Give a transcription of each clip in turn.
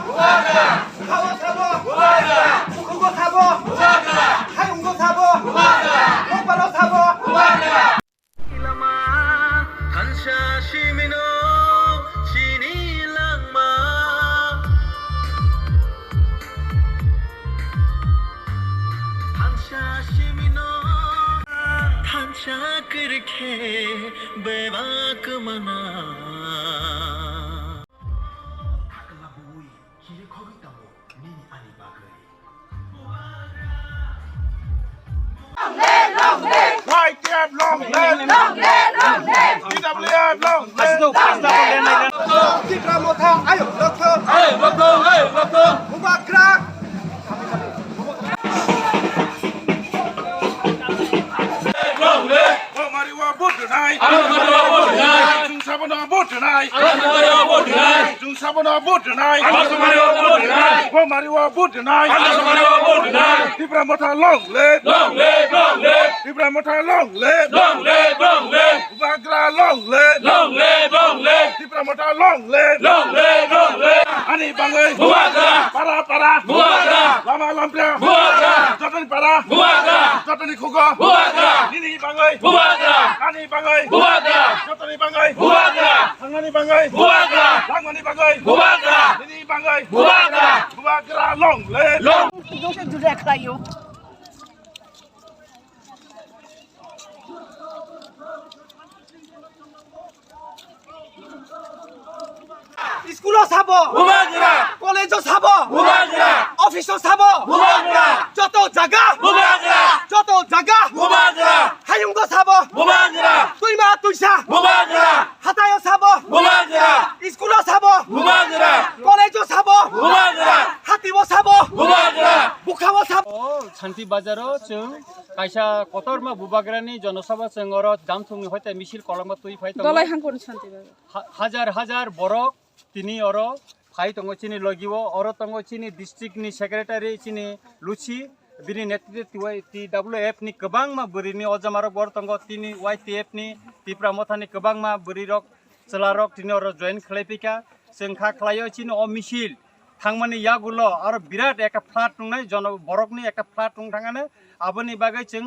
사보 사보 북한고 사보 하용도 사보 똑바로 사보 YTF long live DWF long live 티브라 못하 아유 럭터 무바크라 Mariwa vote tonight. Jung Sabona vote tonight. Jung Sabona vote tonight. Mariwa vote tonight. Tibra Mota long live. Tibra Mota long live. Bagra long live. Tibra Mota long live. Ani bangai. Para. Lama lampia. Jatani para. Jatani koga. Nini bangai. Ani bangai. Jatani bangai. Hangani bangai. Langani bangai. Nini bangai. Bagra long live. 이것을 누락하요. School সাব college সাব office সাব যত জায়গা হায়ুঙ্গ সাব তুইমা তুইসা হাতায় সাব স্কুল সাব কলেজ সাব হাতিব সাব বুখাব সাব শান্তি বাজারও जों কাইসা কতরমা বুবাগ্রানি জনসভা जों অর জামথুংনি হইতে মিছিল কলমা তুই ফাইতো দলাই হাঙ্কর শান্তি বাজার হাজার বড় তিনি অর ফাই তঙ্গ চিনি লগিব অর তঙ্গ চিনি ডিস্ট্রিক্টনি সেক্রেটারি চিনি লুচি बिनि नेतृत्व TWF नि गोबांमा बुरिनि अजमारक बर तंग तिनि YTF नि तिप्रा मथानि गोबांमा बुरिरक चलारक तिनि अर जॉइन खलायपिका जों खा खलायो चिनि अ मिसिल थांमानि यागुलो आरो बिराट एका फ्लाट नुनाय जन बरकनि एका फ्लाट नुं थांगानो आबोनि बागै जों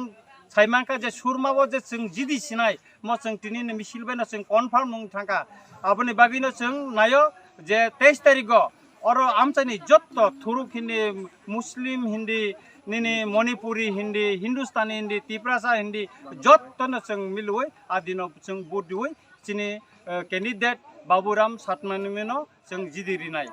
साइमांका जे सुरमाबो जे जों जिदि सिनाय म जों तिनि मिसिल बायना जों कनफार्म नुं थांगा आबोनि बागैनो जों नायो जे 23 तारिखो अर आमचानि जत्त थुरुखिनि मुस्लिम हिंदी निनी मणिपुरी हिंदी हिंदुस्तानी हिंदी तिप्रासा हिंदी जत्तनो जों मिलुय आदिनो जों बुदुय चिनि कैंडिडेट बाबुराम सातमानिमेनो जों जिदिरिनाय